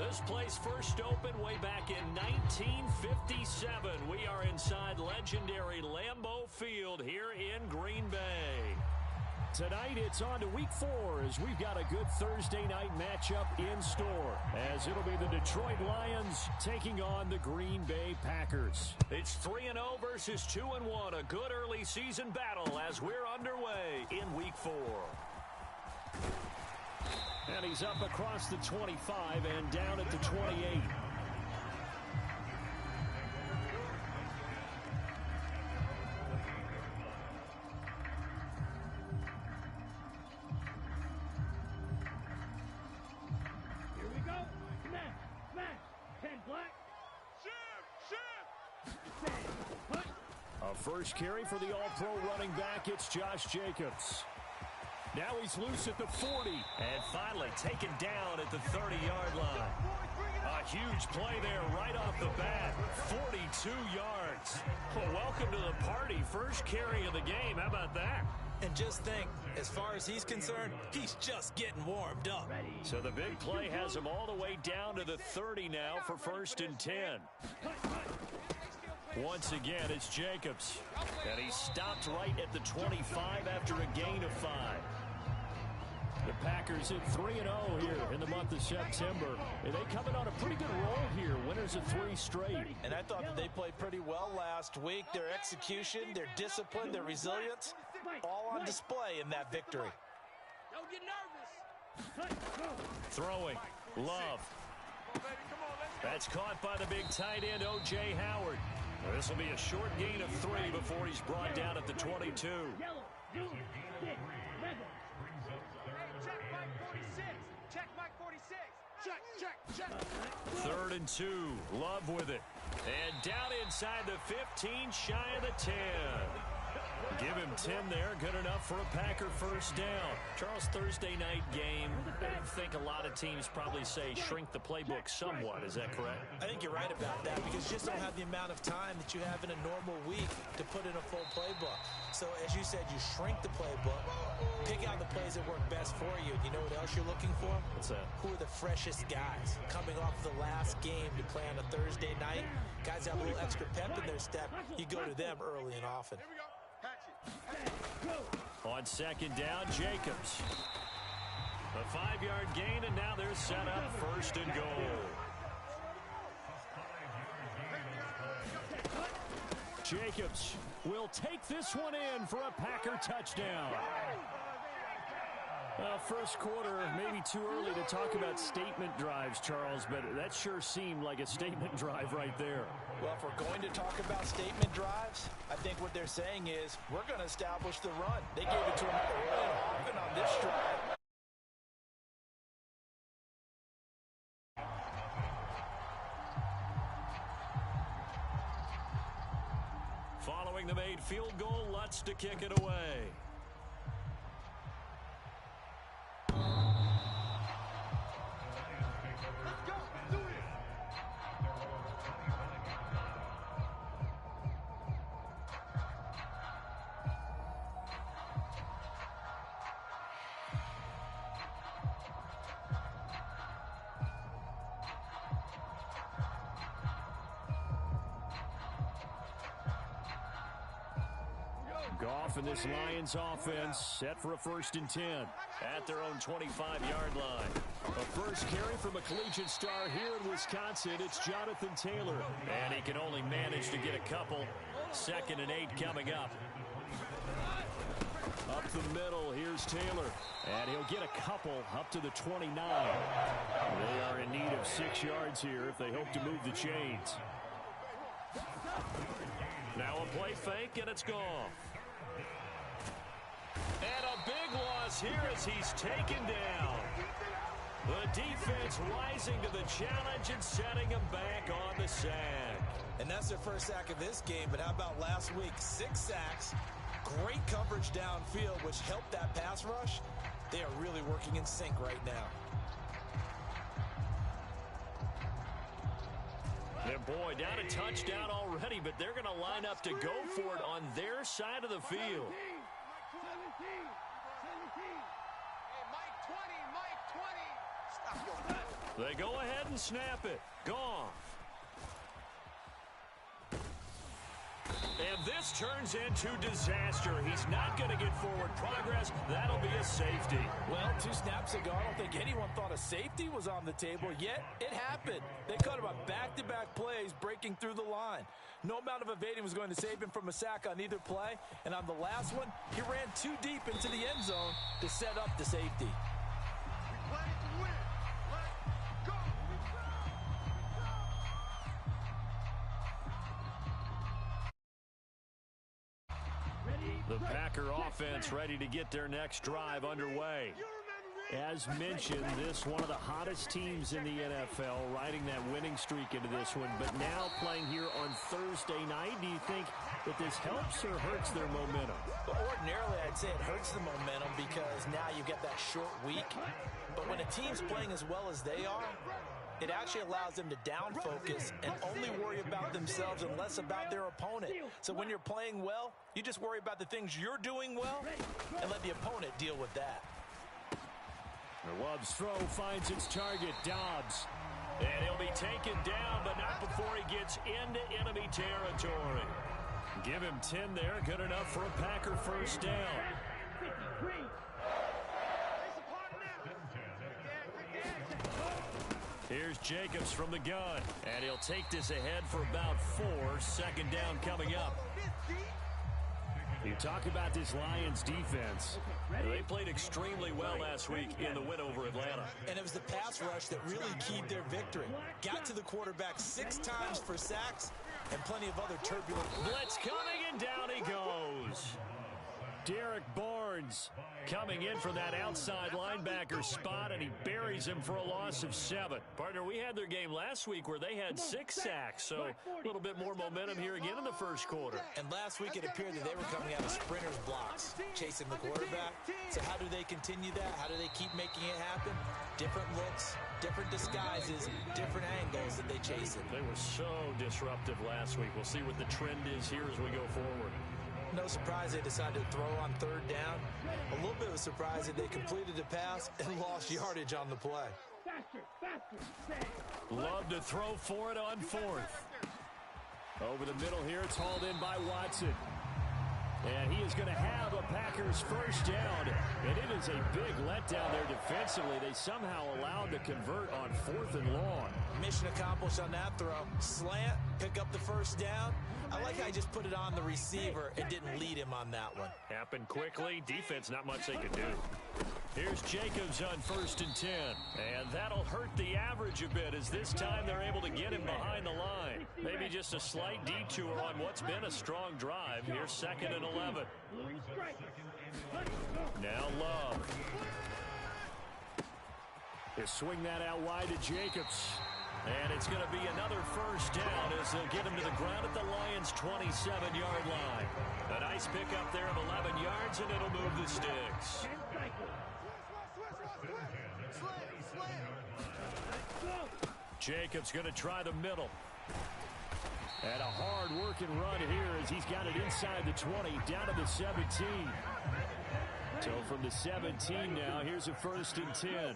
This place first opened way back in 1957. We are inside legendary Lambeau Field here in Green Bay. Tonight, it's on to Week 4 as we've got a good Thursday night matchup in store, as it'll be the Detroit Lions taking on the Green Bay Packers. It's 3-0 versus 2-1, a good early season battle as we're underway in Week 4. And he's up across the 25 and down at the 28. First carry for the all-pro running back, it's Josh Jacobs. Now he's loose at the 40. And finally taken down at the 30-yard line. A huge play there right off the bat. 42 yards. Well, welcome to the party. First carry of the game. How about that? And just think, as far as he's concerned, he's just getting warmed up. So the big play has him all the way down to the 30 now for 1st and 10. Once again, it's Jacobs. And he stopped right at the 25 after a gain of 5. The Packers at 3-0 here in the month of September. And they coming on a pretty good roll here. Winners of 3 straight. And I thought that they played pretty well last week. Their execution, their discipline, their resilience, all on display in that victory. Don't get nervous. Throwing. Love. That's caught by the big tight end, O.J. Howard. This will be a short gain of 3 before he's brought down at the 22. Check Mike 46. Check Mike 46. Check. 3rd and 2. Love with it. And down inside the 15, shy of the 10. Give him 10 there. Good enough for a Packer first down. Charles, Thursday night game, I think a lot of teams probably say shrink the playbook somewhat. Is that correct? I think you're right about that because you just don't have the amount of time that you have in a normal week to put in a full playbook. So, as you said, you shrink the playbook, pick out the plays that work best for you. You know what else you're looking for? What's that? Who are the freshest guys coming off the last game to play on a Thursday night? Guys have a little extra pep in their step. You go to them early and often. On 2nd down, Jacobs. A 5-yard gain, and now they're set up 1st and goal. Jacobs will take this one in for a Packer touchdown. Well, first quarter, maybe too early to talk about statement drives, Charles, but that sure seemed like a statement drive right there. Well, if we're going to talk about statement drives, I think what they're saying is we're going to establish the run. They gave it to him early and often on this drive. Following the made field goal, Lutz to kick it away. Goff and this Lions offense set for a 1st and 10 at their own 25-yard line. A first carry from a collegiate star here in Wisconsin. It's Jonathan Taylor. And he can only manage to get a couple. 2nd and 8 coming up. Up the middle, here's Taylor. And he'll get a couple up to the 29. They are in need of 6 yards here if they hope to move the chains. Now a play fake, and it's gone. And a big loss here as he's taken down. The defense rising to the challenge and setting him back on the sack. And that's their first sack of this game, but how about last week? 6 sacks, great coverage downfield, which helped that pass rush. They are really working in sync right now. And boy, down a touchdown already, but they're going to line up to go for it on their side of the field. Hey, Mike 20, Mike 20. Stop your... They go ahead and snap it. Gone. And this turns into disaster. He's not going to get forward progress. That'll be a safety. Well, 2 snaps ago, I don't think anyone thought a safety was on the table, yet it happened. They caught him on back-to-back plays breaking through the line. No amount of evading was going to save him from a sack on either play, and on the last one, he ran too deep into the end zone to set up the safety. The Packer offense ready to get their next drive underway. As mentioned, this one of the hottest teams in the NFL, riding that winning streak into this one, but now playing here on Thursday night. Do you think that this helps or hurts their momentum? Well, ordinarily, I'd say it hurts the momentum because now you get that short week. But when a team's playing as well as they are, it actually allows them to down focus and only worry about themselves and less about their opponent. So when you're playing well, you just worry about the things you're doing well and let the opponent deal with that. Love's throw finds its target, Dobbs. And he'll be taken down, but not before he gets into enemy territory. Give him 10 there, good enough for a Packer first down. Here's Jacobs from the gun, and he'll take this ahead for about 4. Second down coming up. You talk about this Lions defense. They played extremely well last week in the win over Atlanta. And it was the pass rush that really keyed their victory. Got to the quarterback 6 times for sacks and plenty of other turbulent. Blitz coming, and down he goes. Derek Barnes coming in from that outside linebacker spot, and he buries him for a loss of 7. Partner, we had their game last week where they had 6 sacks, so a little bit more momentum here again in the first quarter. And last week it appeared that they were coming out of sprinters blocks, chasing the quarterback. So how do they continue that? How do they keep making it happen? Different looks, different disguises, different angles that they chase it. They were so disruptive last week. We'll see what the trend is here as we go forward. No surprise they decided to throw on 3rd down. A little bit of a surprise that they completed the pass and lost yardage on the play. Love to throw for it on 4th. Over the middle here, it's hauled in by Watson. And he is going to have a Packers first down. And it is a big letdown there defensively. They somehow allowed to convert on 4th and long. Mission accomplished on that throw. Slant, pick up the first down. I like how he just put it on the receiver and didn't lead him on that one. Happened quickly. Defense, not much they could do. Here's Jacobs on 1st and 10. And that'll hurt the average a bit as this time they're able to get him behind the line. Maybe just a slight detour on what's been a strong drive. Here's 2nd and 11. Now Love. He'll swing that out wide to Jacobs. And it's going to be another first down as they'll get him to the ground at the Lions' 27-yard line. A nice pickup there of 11 yards, and it'll move the sticks. Jacobs going to try the middle. And a hard-working run here as he's got it inside the 20, down to the 17. So from the 17 now, here's a 1st and 10.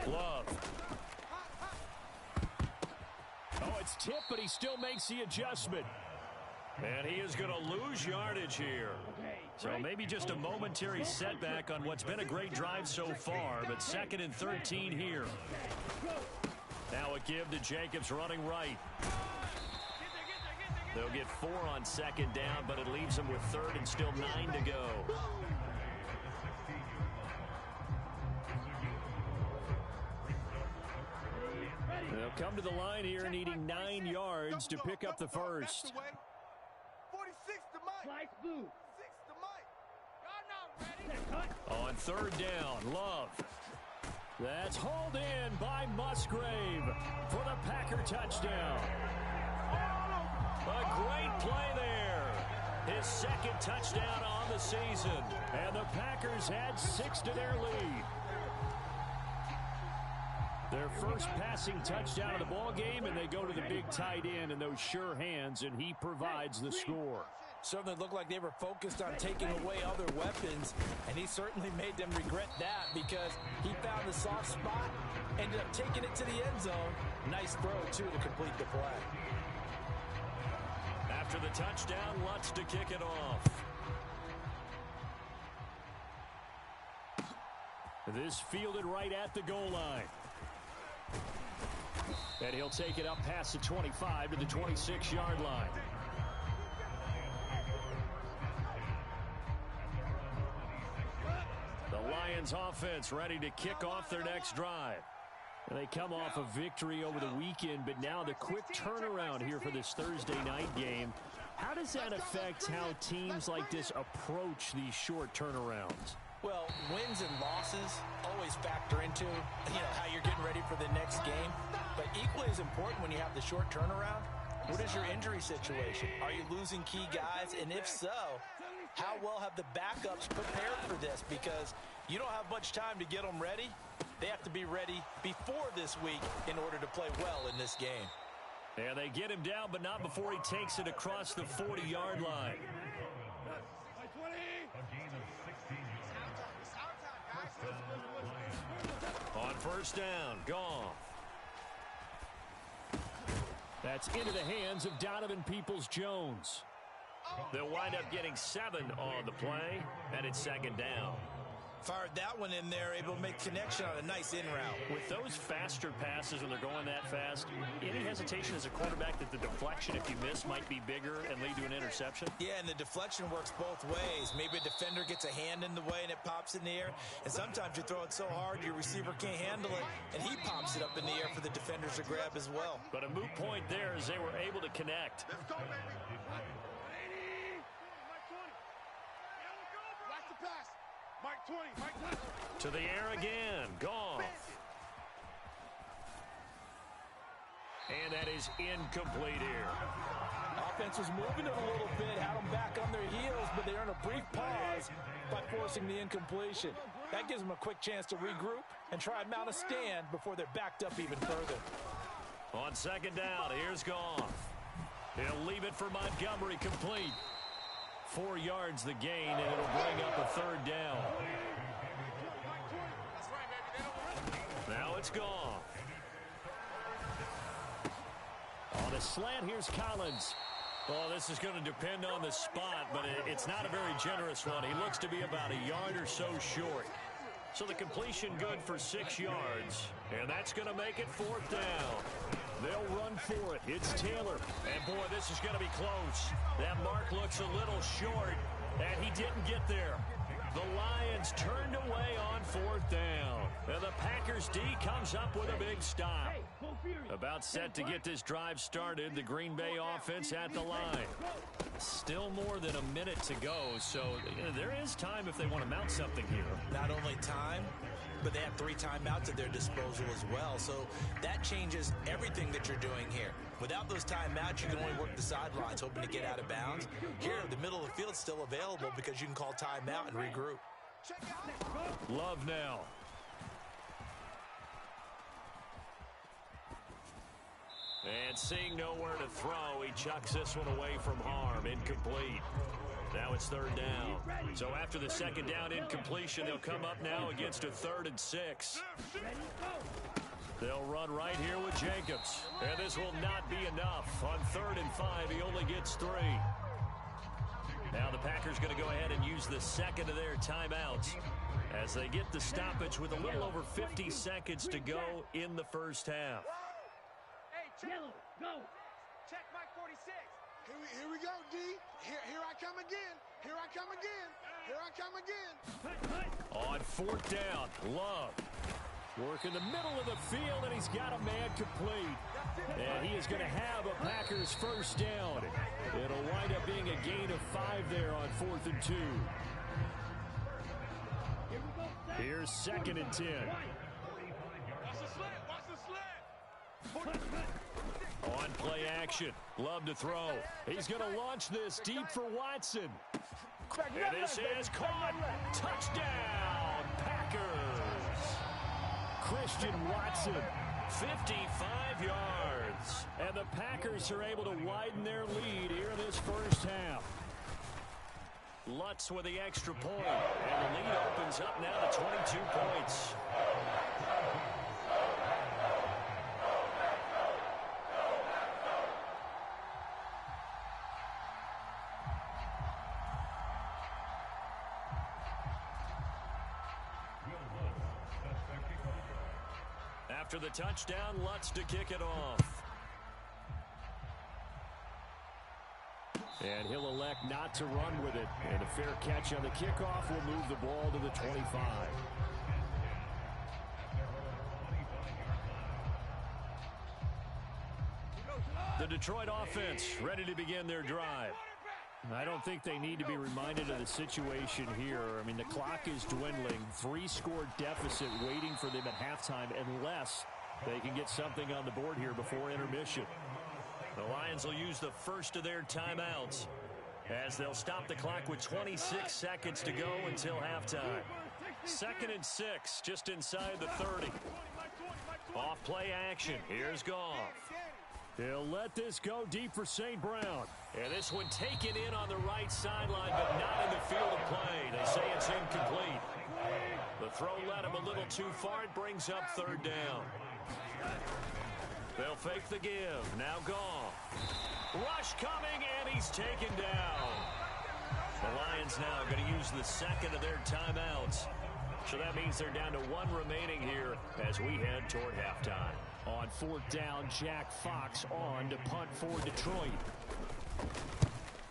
Love. Oh, it's tipped, but he still makes the adjustment. And he is going to lose yardage here. So maybe just a momentary setback on what's been a great drive so far, but 2nd and 13 here. Now a give to Jacobs running right. They'll get 4 on 2nd down, but it leaves them with 3rd and still 9 to go. They'll come to the line here needing 9 yards to pick up the first. 46 to Mike. 6 to Mike. On 3rd down, Love. That's hauled in by Musgrave for the Packer touchdown. A great play there. His 2nd touchdown on the season. And the Packers add 6 to their lead. Their first passing touchdown of the ball game, and they go to the big tight end in those sure hands, and he provides the score. Certainly looked like they were focused on taking away other weapons, and he certainly made them regret that because he found the soft spot, ended up taking it to the end zone. Nice throw, too, to complete the play. After the touchdown, Lutz to kick it off. This fielded right at the goal line. And he'll take it up past the 25 to the 26-yard line. The Lions offense ready to kick off their next drive. And they come off a victory over the weekend, but now the quick turnaround here for this Thursday night game. How does that affect how teams like this approach these short turnarounds? Well, wins and losses always factor into, how you're getting ready for the next game. But equally as important when you have the short turnaround, what is your injury situation? Are you losing key guys? And if so, how well have the backups prepared for this? Because you don't have much time to get them ready. They have to be ready before this week in order to play well in this game. And they get him down, but not before he takes it across the 40-yard line. On first down, Goff. That's into the hands of Donovan Peoples-Jones. They'll wind up getting 7 on the play, and it's second down. Fired that one in there, able to make connection on a nice in route. With those faster passes when they're going that fast, any hesitation as a quarterback that the deflection, if you miss, might be bigger and lead to an interception? Yeah, and the deflection works both ways. Maybe a defender gets a hand in the way and it pops in the air, and sometimes you throw it so hard your receiver can't handle it, and he pops it up in the air for the defenders to grab as well. But a moot point there as they were able to connect. Let's go, baby. Watch the pass. Mike 20, Mike 20. To the air again, Goff. And that is incomplete here. Offense was moving it a little bit, had them back on their heels, but they earned a brief pause by forcing the incompletion. That gives them a quick chance to regroup and try and mount a stand before they're backed up even further. On second down, here's Goff. He'll leave it for Montgomery, complete. 4 yards the gain, and it'll bring up a third down. Now it's Goff. On a slant, here's Collins. Oh, this is going to depend on the spot, but it's not a very generous one. He looks to be about a yard or so short. So the completion good for 6 yards, and that's going to make it fourth down. They'll run for it. It's Taylor. And, boy, this is going to be close. That mark looks a little short, and he didn't get there. The Lions turned away on fourth down. And the Packers D comes up with a big stop. About set to get this drive started, the Green Bay offense at the line. Still more than a minute to go, so there is time if they want to mount something here. Not only time, but they have 3 timeouts at their disposal as well. So that changes everything that you're doing here. Without those timeouts, you can only work the sidelines, hoping to get out of bounds. Here, the middle of the field's still available because you can call timeout and regroup. Love now. And seeing nowhere to throw, he chucks this one away from harm. Incomplete. Now it's third down. So after the second down incompletion, they'll come up now against a 3rd and 6. They'll run right here with Jacobs. And this will not be enough. On 3rd and 5, he only gets 3. Now the Packers going to go ahead and use the second of their timeouts as they get the stoppage with a little over 50 seconds to go in the first half. Hey, check. Go. Check Mike 46. Here we go, D. Here I come again. Here I come again. Here I come again. On 4th down, Love. Work in the middle of the field, and he's got a man complete. And he is going to have a Packers first down. It'll wind up being a gain of 5 there on 4th and 2. Here's 2nd and 10. On play action, Love to throw. He's going to launch this deep for Watson. And this is caught. Touchdown, Packers. Christian Watson, 55 yards. And the Packers are able to widen their lead here in this first half. Lutz with the extra point. And the lead opens up now to 22 points. After the touchdown, Lutz to kick it off. And he'll elect not to run with it. And a fair catch on the kickoff will move the ball to the 25. The Detroit offense ready to begin their drive. I don't think they need to be reminded of the situation here. I mean, the clock is dwindling. 3-score deficit waiting for them at halftime unless they can get something on the board here before intermission. The Lions will use the first of their timeouts as they'll stop the clock with 26 seconds to go until halftime. 2nd and 6, just inside the 30. Off play action. Here's Goff. He'll let this go deep for St. Brown. And this one taken in on the right sideline, but not in the field of play. They say it's incomplete. The throw led him a little too far. It brings up 3rd down. They'll fake the give. Now Goff. Rush coming, and he's taken down. The Lions now going to use the 2nd of their timeouts. So that means they're down to 1 remaining here as we head toward halftime. On 4th down, Jack Fox on to punt for Detroit.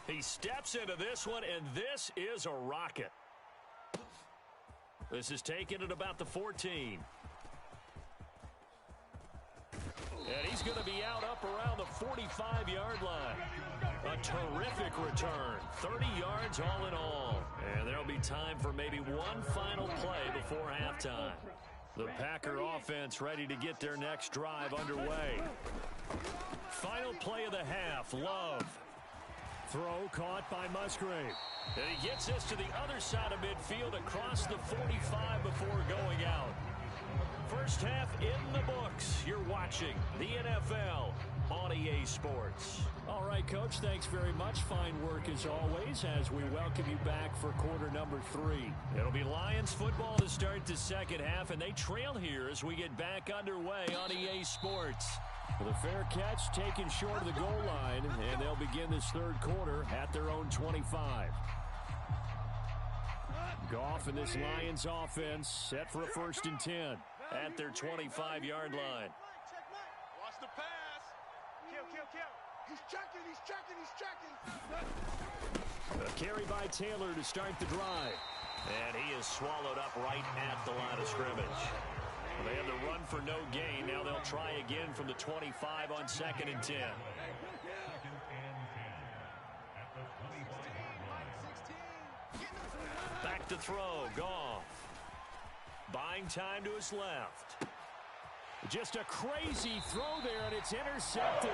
He steps into this one, and this is a rocket. This is taken at about the 14. And he's going to be out up around the 45-yard line. A terrific return. 30 yards all in all. And there'll be time for maybe one final play before halftime. The Packer offense ready to get their next drive underway. Final play of the half. Love. Throw caught by Musgrave. And he gets this to the other side of midfield across the 45 before going out. First half in the books. You're watching the NFL on EA Sports. All right, Coach, thanks very much. Fine work as always as we welcome you back for quarter number 3. It'll be Lions football to start the second half, and they trail here as we get back underway on EA Sports. With a fair catch taken short of the goal line, and they'll begin this 3rd quarter at their own 25. Goff and this Lions offense set for a 1st and 10. At their 25-yard line. Watch the pass. Kill. He's checking, he's checking, he's checking. A carry by Taylor to start the drive. And he is swallowed up right at the line of scrimmage. They have the run for no gain. Now they'll try again from the 25 on 2nd and 10. Back to throw. Goff. Buying time to his left. Just a crazy throw there, and it's intercepted.